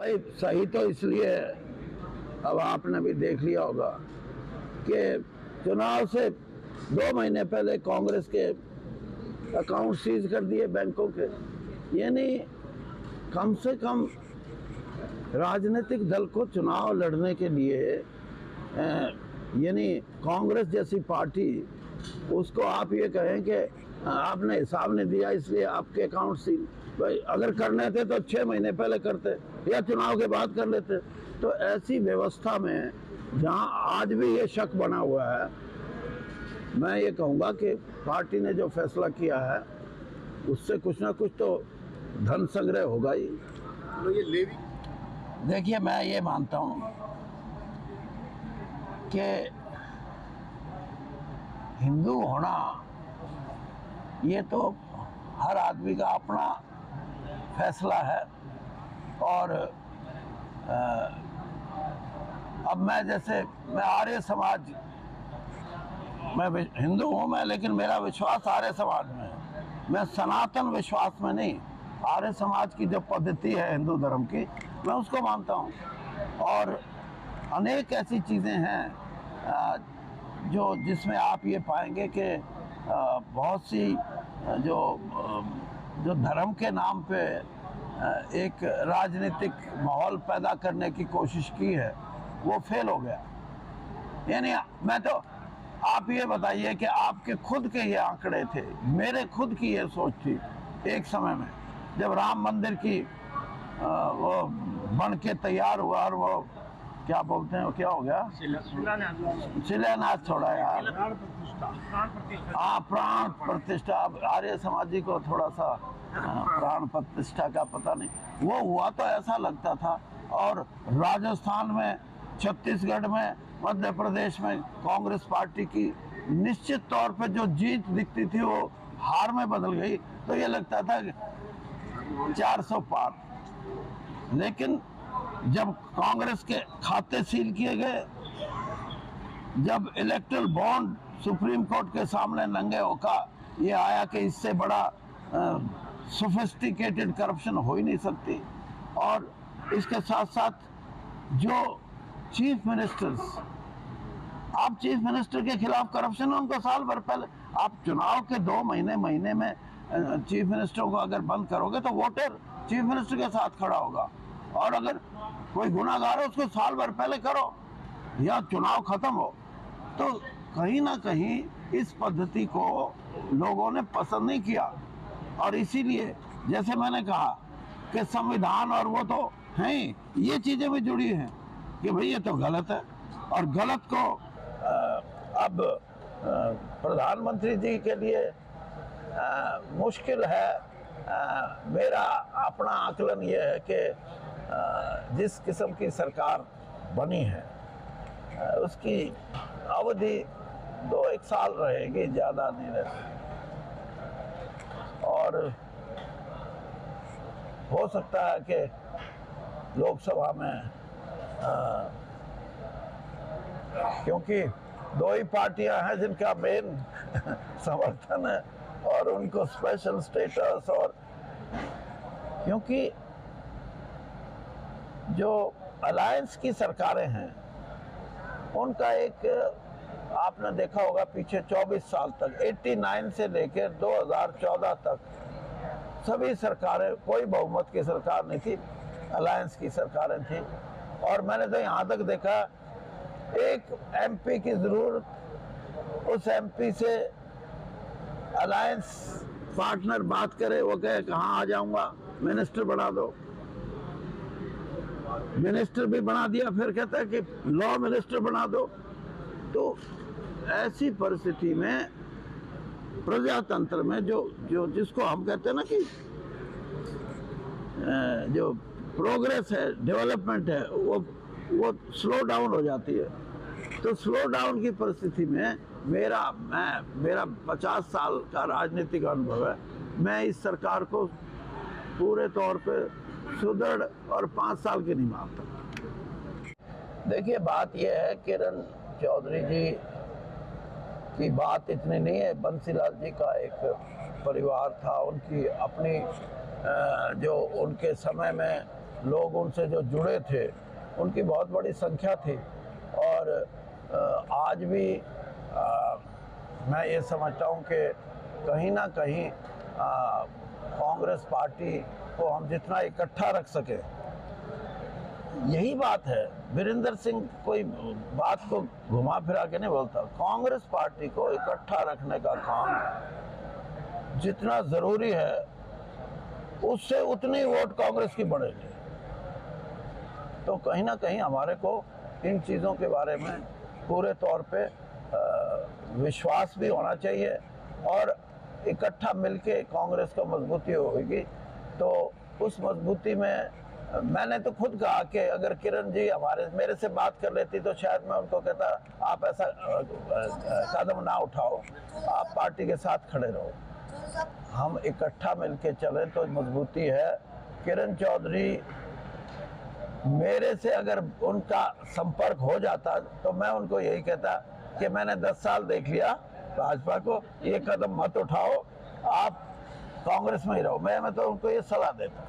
भाई सही तो इसलिए, अब आपने भी देख लिया होगा कि चुनाव से 2 महीने पहले कांग्रेस के अकाउंट सीज कर दिए बैंकों के। यानी कम से कम राजनीतिक दल को चुनाव लड़ने के लिए यानी कांग्रेस जैसी पार्टी, उसको आप ये कहें कि आपने हिसाब नहीं दिया इसलिए आपके अकाउंट सील। भाई अगर करने थे तो 6 महीने पहले करते या चुनाव के बाद कर लेते। तो ऐसी व्यवस्था में जहां आज भी ये शक बना हुआ है, मैं ये कहूँगा कि पार्टी ने जो फैसला किया है उससे कुछ ना कुछ तो धन संग्रह होगा ही। तो ये लेवी, देखिए मैं ये मानता हूँ कि हिंदू होना ये तो हर आदमी का अपना फैसला है। और अब मैं आर्य समाज, मैं हिंदू हूँ मैं, लेकिन मेरा विश्वास आर्य समाज में है। मैं सनातन विश्वास में नहीं, आर्य समाज की जो पद्धति है हिंदू धर्म की, मैं उसको मानता हूँ। और अनेक ऐसी चीज़ें हैं जिसमें आप ये पाएंगे कि बहुत सी जो धर्म के नाम पे एक राजनीतिक माहौल पैदा करने की कोशिश की है, वो फेल हो गया। यानी मैं तो, आप ये बताइए कि आपके खुद के ये आंकड़े थे, मेरे खुद की ये सोच थी एक समय में, जब राम मंदिर की वो बन के तैयार हुआ और वो क्या बोलते हैं, वो क्या हो गया, शिलान्यास छोड़ा यार, हाँ प्राण प्रतिष्ठा। अब आर्य समाजी को थोड़ा सा प्राण प्रतिष्ठा का पता नहीं, वो हुआ तो ऐसा लगता था। और राजस्थान में, छत्तीसगढ़ में, मध्य प्रदेश में कांग्रेस पार्टी की निश्चित तौर पे जो जीत दिखती थी वो हार में बदल गई। तो ये लगता था कि 400 पार। लेकिन जब कांग्रेस के खाते सील किए गए, जब इलेक्टोरल बॉन्ड सुप्रीम कोर्ट के सामने नंगे होका ये आया कि इससे बड़ा सोफिस्टिकेटेड करप्शन हो ही नहीं सकती। और इसके साथ साथ जो चीफ मिनिस्टर्स, आप चीफ मिनिस्टर के खिलाफ करप्शन है, उनको साल भर पहले, आप चुनाव के 2 महीने में चीफ मिनिस्टर को अगर बंद करोगे तो वोटर चीफ मिनिस्टर के साथ खड़ा होगा। और अगर कोई गुनाहगार है उसको साल भर पहले करो या चुनाव खत्म हो। तो कहीं ना कहीं इस पद्धति को लोगों ने पसंद नहीं किया। और इसीलिए जैसे मैंने कहा कि संविधान और वो तो हैं ही, ये चीज़ें भी जुड़ी हैं कि भाई ये तो गलत है। और गलत को अब प्रधानमंत्री जी के लिए मुश्किल है। मेरा अपना आकलन ये है कि जिस किस्म की सरकार बनी है उसकी अवधि 2-1 साल रहेगी, ज़्यादा नहीं रहती। और हो सकता है कि लोकसभा में क्योंकि 2 ही पार्टियां हैं जिनका मेन समर्थन है और उनको स्पेशल स्टेटस, और क्योंकि जो अलायंस की सरकारें हैं उनका एक, आपने देखा होगा पीछे 24 साल तक, 89 से लेकर 2014 तक सभी सरकारें, कोई बहुमत की सरकार नहीं थी, अलायंस की सरकारें थी। और मैंने तो यहाँ तक देखा एक एमपी की जरूरत, उस एमपी से अलायंस पार्टनर बात करे, वो कहे कहाँ आ जाऊंगा, मिनिस्टर बना दो। मिनिस्टर भी बना दिया, फिर कहता है कि लॉ मिनिस्टर बना दो। तो ऐसी परिस्थिति में प्रजातंत्र में जो जिसको हम कहते हैं ना कि जो प्रोग्रेस है, डेवलपमेंट है, वो स्लो डाउन हो जाती है। तो स्लो डाउन की परिस्थिति में मेरा 50 साल का राजनीतिक अनुभव है। मैं इस सरकार को पूरे तौर पे सुदृढ़ और 5 साल की नहीं मानता। देखिए बात यह है, किरण चौधरी जी की बात इतनी नहीं है। बंसीलाल जी का एक परिवार था, उनकी अपनी जो उनके समय में लोग उनसे जो जुड़े थे उनकी बहुत बड़ी संख्या थी। और आज भी मैं ये समझता हूँ कि कहीं ना कहीं कांग्रेस पार्टी को हम जितना इकट्ठा रख सके, यही बात है। वीरेंद्र सिंह कोई बात को घुमा फिरा के नहीं बोलता। कांग्रेस पार्टी को इकट्ठा रखने का काम जितना जरूरी है, उससे उतनी वोट कांग्रेस की बढ़ेगी। तो कहीं ना कहीं हमारे को इन चीज़ों के बारे में पूरे तौर पे विश्वास भी होना चाहिए, और इकट्ठा मिलके कांग्रेस को मजबूती होगी। तो उस मजबूती में मैंने तो खुद कहा कि अगर किरण जी मेरे से बात कर लेती तो शायद मैं उनको कहता आप ऐसा कदम ना उठाओ, आप पार्टी के साथ खड़े रहो। हम इकट्ठा मिलके चलें तो मजबूती है। किरण चौधरी मेरे से अगर उनका संपर्क हो जाता तो मैं उनको यही कहता कि मैंने 10 साल देख लिया भाजपा को, ये कदम मत उठाओ, आप कांग्रेस में ही रहो। मैं तो उनको ये सलाह देता।